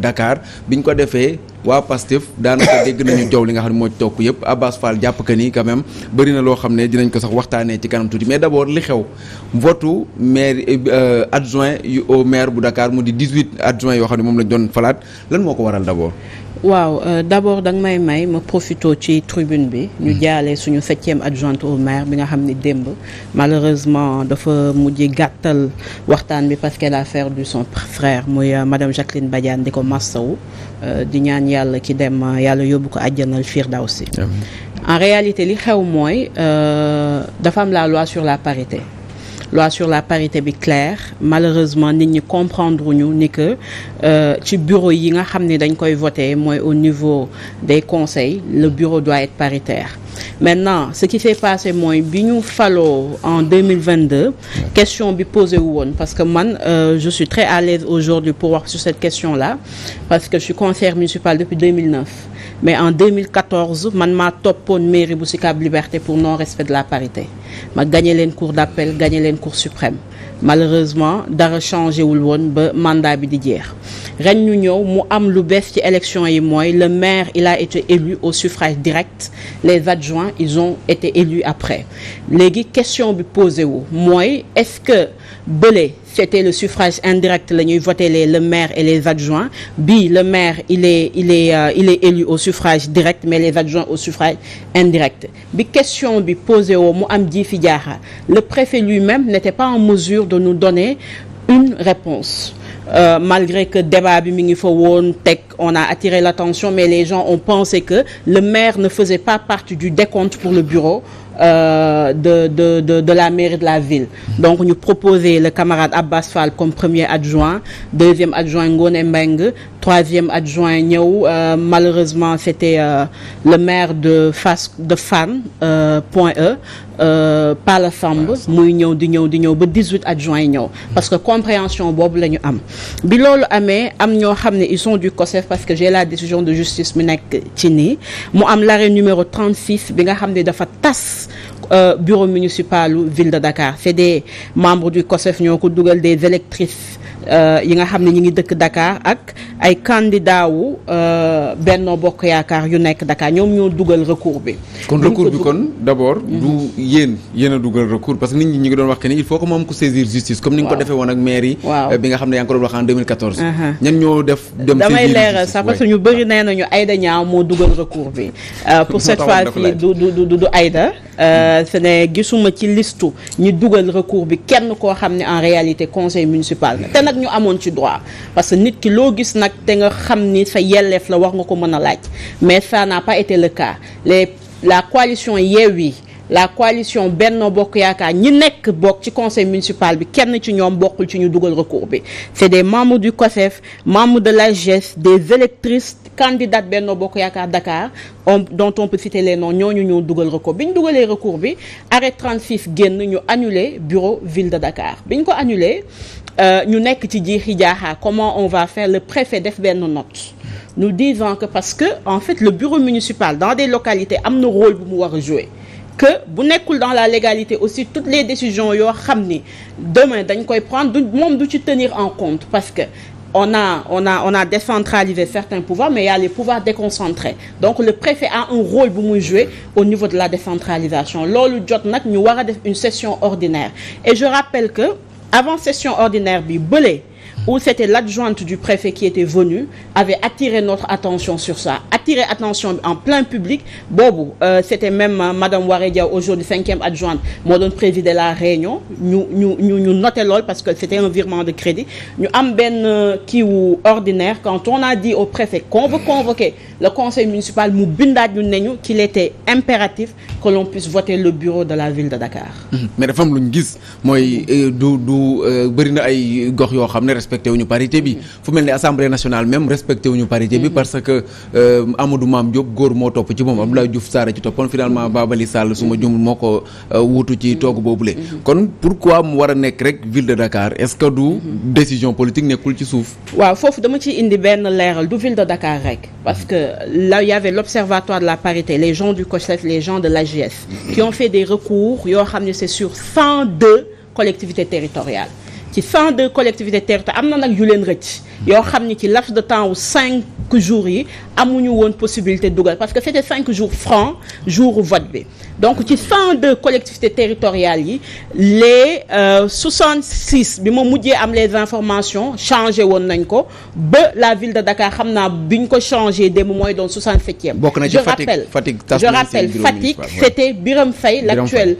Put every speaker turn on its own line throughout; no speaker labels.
Dakar biñ ko defee waa Pastef daanaka dégg nañu jow li nga xam ne moo ci tokk yëpp Abass Fall jàpp que ni quand même bëri na loo xam ne dinañ ko sax waxtaanee ci kanam tuuti mais d'abord li xew votu maire adjoint yu au maire bu Dakar mu di 18 adjoints yoo xam ne moom lañ doon falaat lan moo ko waral d'abord.
waaw d'abord da nga may ma profito ci tribune bi ñu jaale suñu 7e adjointe au maire bi nga xam ni démb malheureusement dafa mujj gàttal waxtaan bi parce qu'elle a perdu son frère muy madame Jacqueline Badiane di ko massawu di ñaan yàlla ki dem yàlla yóbbu ko àjjanal firdawsi. En réalité li xew mooy dafa am la loi sur la parité. Loi sur la parité bi claire malheureusement nit ñi comprendre ñu ni que ci bureau yi nga xam ne dañ koy voter mooy au niveau des conseils le bureau doit être paritaire. Maintenant ce qui s'est passé mooy bi ñu faloo en 2022 question bi posé wu woon parce que man je suis très à l'aise aujourd'hui pour wax sur cette question-là parce que je suis conseillère municipale depuis 2009 mais en 2014 man maa toppoon mairie bu Sicap Liberté pour non-respect de la parité ma gagné leen cour d'appel gagné leen cour suprême malheureusement dara changé wul woon ba mandat bi di jeex ren ñu ñëw mu am lu bees ci élection yi mooy le maire il a été élu au suffrage direct les adjoints ils ont été élus après léegi question bi posé wu mooy est-ce que bële c'était le suffrage indirect la ñuy voter le maire et les adjoints bi le maire il est élu au suffrage direct mais les adjoints au suffrage indirect bi question bi posé woo mu am ji fi jaaxa le préfet lui-même n'était pas en mesure de nous donner une réponse malgré que débat bi mi ngi fa woon teg on a attiré l'attention mais les gens ont pensé que le maire ne faisait pas partie du décompte pour le bureau de la mairie de la ville. Donc ñu proposé le camarade Abass Fall comme premier adjoint, deuxième adjoint Ngoné Mbengue, troisième adjoint ñëw malheureusement c'était le maire de Fann Point E Pala Samb muy ñëw di ñëw ba 18 adjoints yi ñëw parce que compréhension boobu la ñu am bi loolu amee am ñoo xam ne ils sont du COSEF parce que j'ai la décision de justice mu nekk ci nii mu am l'arrêt numéro 36 bi nga xam ne dafa tas bureau municipal ville de Dakar c'est des membres du COSEF ñoo ko dugal des électrices yi nga xam ne ñi ngi dëkk Dakar ak ay candidats wu Benno Bokk Yaakaar yu nekk Dakar ñoom ñoo dugal recours bi.
kon recours bi kon d'abord. du yéen a dugal recours parce que nit ñi ñu ngi doon wax que ni il faut que moom ko saisir justice. comme ni nga ko defee woon ak maire yi. bi nga xam ne yaa ngi ko doon wax en 2014. ñan ñoo dem
damay leeral sax parce que ñu bëri nee nañu Aïda Niang moo dugal recours bi. pour cette fois-ci du Aïda. ce ne gisuma ci listu ñu dugal recours bi kenn koo xam ne en réalité conseil municipal te nag ñu amoon ci droit parce que nit ki loo gis nag te nga xam ni sa yelleef la war nga ko mën a laaj mais ça n'a pas été le cas la coalition Yewwi la coalition Benno Bokk Yaakaar ñi nekk bokk ci conseil municipal bi kenn ci ñoom bokkul ci ñu dugal recours bi c'est des membres du COSEF membres de l'AGS des électrices candidates Benno Bokk Yaakaar Dakar dont on peut citer les noms ñooñu ñoo dugal recours bi ñu dugalee recours bi arrêt 36 génn ñu annulé bureau ville de Dakar bi ñu ko annulé ñu nekk ci jiixi jaaxa comment on va faire le préfet def benn note nous disant que parce que en fait le bureau municipal dans des localités am na rôle bu mu war a jouer que bu nekkul dans la légalité aussi toutes les décisions yoo xam ni demain dañ koy prendre moom du ci tenir en compte parce que on a décentralisé certains pouvoirs mais il y a les pouvoirs déconcentrés donc le préfet a un rôle bu muy jouer au niveau de la décentralisation loolu jot nag ñu war a def une session ordinaire et je rappelle que avant session ordinaire bi bële où c'était l'adjointe du préfet qui était venue avait attiré notre attention sur ça attiré attention en plein public boobu c'était même madame Waré Diaw aujourd'hui 5e adjointe moo doon présider la réunion ñu noté lool parce que c'était un virement de crédit ñu am benn kiiwu ordinaire quand on a dit au préfet qu'on veut convoquer le conseil municipal mu bindaat ñu ne ñu qu'il était impératif que l'on puisse voter le bureau de la ville de Dakar.
mais dafa am lu ñu gis mooy du bëri na ay gox yoo xam ne respecté wuñu parité bi fu mel ni assemblée nationale même respecté wuñu parité bi parce que Amadou Mame Diop góor moo topp ci moom Abdoulaye Diouf Sarr ci toppoon finalement Babali Sall su ma jumul moo ko wuutu ci toogu boobule kon pourquoi mu war a nekk rek ville de Dakar est-ce que du décision politique nekkul ci suuf
waaw foofu dama ciy indi benn leeral du ville de Dakar rek parce que là il y avait l'observatoire de la parité les gens du COSEF les gens de l'AGS qui ont fait des recours yoo xam ne c'est sur 102 collectivités territoriales ci 102 collectivités territoriales am na nag yu leen rëcc yoo xam ni ci laps de temps wu 5 jours yi amuñu woon possibilité dugal parce que c'était 5 jours francs jour vote bi donc ci 102 collectivités territoriales yi les 66 bi ma mujjee am les informations changé woon nañ ko ba la ville de Dakar xam naa bi ñu ko changé démb mooy doon 67e.
bokk na ci Fatick
c'était Birame Faye l'actuel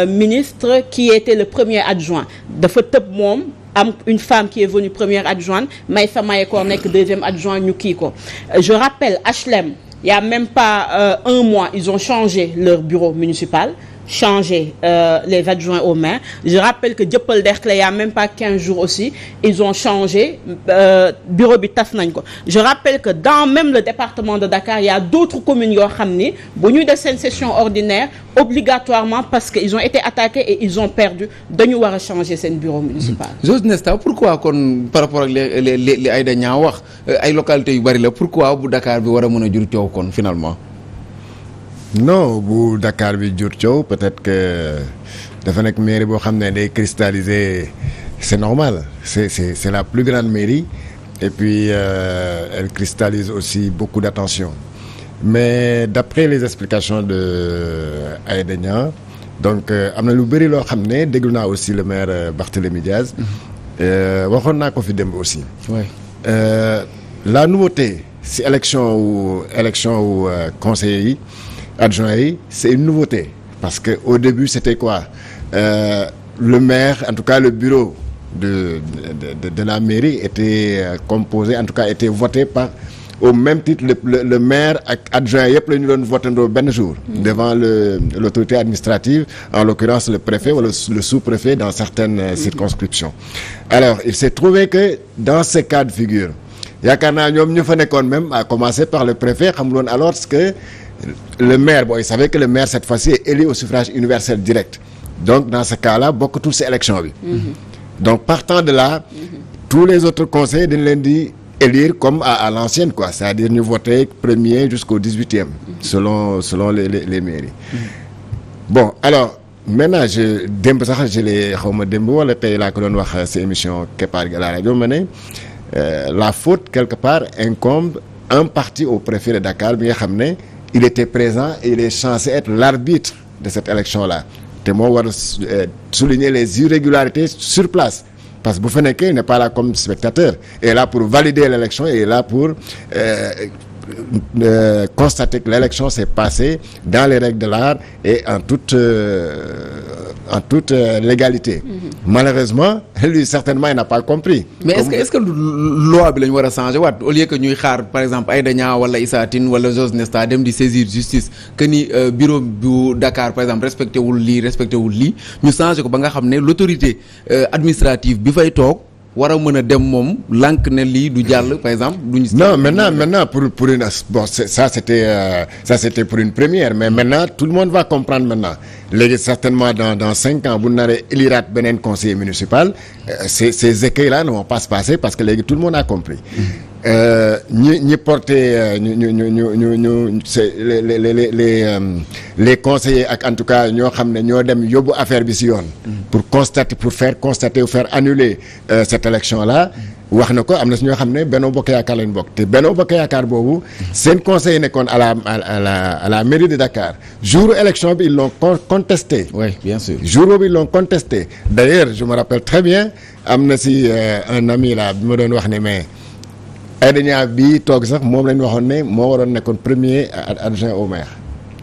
ministre qui était le premier adjoint dafa tëb moom am une femme qui est venue première adjointe Maïssa Mayekor nekk deuxième adjoint ñu kii ko je rappelle HLM il y a même pas un mois ils ont changé leur bureau municipal changé les adjoints au maire je rappelle que Dieuppeul Derklé il y a même pas 15 jours aussi ils ont changé bureau bi tas nañ ko je rappelle que dans même le département de Dakar il y a d'autres communes yoo xam ni bu ñuy def seen session ordinaire obligatoirement parce que ils ont été attaqués et ils ont perdu dañu war a changer seen bureau municipal.
Jose Nesta pourquoi kon par rapport ak li Aïda Niang wax ay localités yu bari la pourquoi bu Dakar bi war a mën a jur coow kon finalement.
non bu Dakar bi jur coow peut-être que dafa nekk mairie boo xam ne day cristalliser c'est normal c'est la plus grande mairie et puis elle cristallise aussi beaucoup d'attention mais d'après les explications de Aïda Niang donc am na lu bëri loo xam ne déglu naa aussi le maire Barthélémy Diaz waxoon naa ko fi démb aussi la nouveauté si élection wu conseillers yi adjoints yi c'est une nouveauté parce que au début c'était quoi le maire en tout cas le bureau de la mairie était composé en tout cas était voté par au même titre le maire ak adjoint yëpp la ñu doon votandoo benn jour devant l'autorité administrative en l'occurrence le préfet wala le sous-préfet dans certaines circonscriptions alors il s'est trouvé que dans ce cas de figure yaakaar naa ñoom ñu fa nekkoon même à commencer par le préfet xamuloon alors que le maire bon il savait que le maire cette fois-ci est élu au suffrage universel direct donc dans ce cas-là bokkatul ci élection bi donc partant de là tous les autres conseillers dañ leen di élire comme à l'ancienne quoi c'est-à-dire ñu voter premier jusqu'au 18e selon les mairies bon alors maintenant démb sax je l'ai xawma démb wala tey laa ko doon wax ci émission Keppaar gi à la rajo ma ne la faute quelque part incombe en partie au préfet de Dakar bi nga xam ne il était présent et il est censé être l'arbitre de cette élection-là te moo war a souligner les irrégularités sur place parce que bu fa nekkee il n'est pas là comme spectateur il est là pour valider l'élection et il est là pour constater que l'élection s'est passée dans les règles de l'art et en toute légalité. Malheureusement lui certainement il n'a pas compris.
mais est-ce que loi bi la ñu war a changer waat au lieu que ñuy xaar par exemple Aïda Niang wala Issa Tine wala Jose Nesta dem di saisir justice que ni bureau bu Dakar par exemple respecté wul lii ñu changer ko ba nga xam ne l'autorité administrative bi fay toog war a mën a dem moom lànk ne lii du jàll par exemple. duñu
non maintenant pour une bon ça c'était pour une première mais maintenant tout le monde va comprendre maintenant léegi certainement dans 5 ans bu naree éliraat beneen conseiller municipal ces écueils-là ne vont pas se passer parce que léegi tout le monde a compris. ñi porter les conseillers ak en tout cas ñoo xam ne ñoo dem yóbbu affaire bi ci yoon. pour faire constater ou faire annuler cette élection-là. wax na ko am na si ñoo xam ne Benno Bokk Yaakaar lañ bokk te Benno Bokk Yaakaar boobu seen conseiller nekkoon à la mairie de Dakar jour élection bi ils l'ont contesté.
oui bien sûr
jour boobu ils l'ont contesté d'ailleurs je me rappelle très bien am na si un ami là bi ma doon wax ne mais Aïda Niang bii toog sax moom lañ waxoon ne moo waroon nekkoon premier adjoint au maire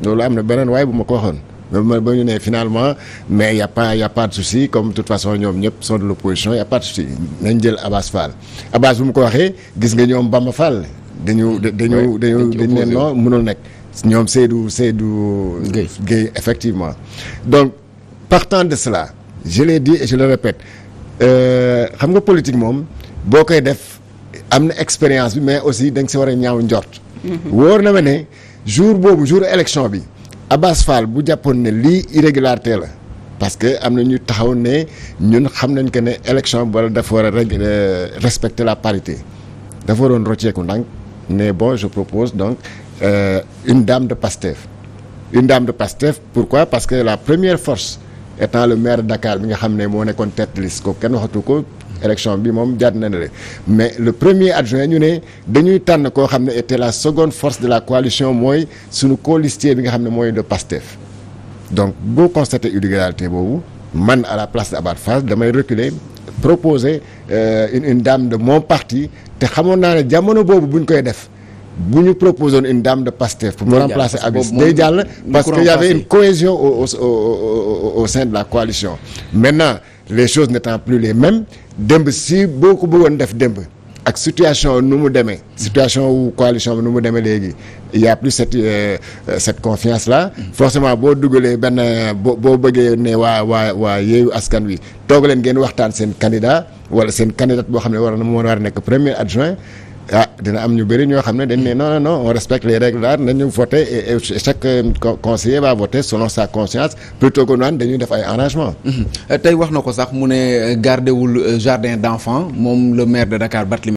loolu am na beneen waaye bu ma ko waxoon. ba ñu ne finalement mais y a pas de souci comme de toute façon ñoom ñëpp sont de l'opposition y a pas de souci nañ jël Abass Fall Abass bu mu ko waxee gis nga ñoom Bamba Fall dañu ne non mënul nekk ñoom Seydou Gueye effectivement donc partant de cela je l'ai dit et je le répète xam nga politique moom boo koy def am na expérience bi mais aussi da nga si war a ñaaw njort wóor na ma ne jour élection bi Abass Fall bu jàppoon ne lii irrégularité la parce que am na ñu taxaw ne ñun xam nañ que ne élection bi wala dafa war a respecter la parité dafa waroon rocceeku ndànk ne bon je propose donc une dame de Pastef pourquoi parce que la première force étant le maire de Dakar bi nga xam ne moo nekkoon tête de liste ko kenn waxatu ko élection bi moom jaat na ne mais le premier adjoint ñu ne dañuy tànn koo xam ne était la seconde force de la coalition mooy suñu colistier bi nga xam ne mooy de Pastef donc boo constaté irrégularité boobu man à la place de Abatt Fall damay reculer proposer une dame de mon parti te xamoon naa ne jamono boobu buñ koy def bu ñu proposer une dame de Pastef pour me remplacer Abiss day jàll parce que y avait une cohésion au sein de la coalition maintenant les choses n'étant plus les mêmes démb si boo ko bëggoon def démb ak situation nu mu demee situation wu coalition bi nu mu demee léegi il y a plus cette confiance là forcément boo dugalee benn boo bëggee ne waa Yewwi Askan Wi toog leen ngeen waxtaan seen candidat wala seen candidate boo xam ne moo war a nekk premier adjoint dina am ñu bëri ñoo xam ne dañ ne non on respecte les règles là nañu voter et chaque conseiller va voter selon sa conscience plutôt que naan dañuy def ay arrangement
tey wax na ko sax mu ne gardewul jardin d'enfants moom le maire de Dakar Barthélémy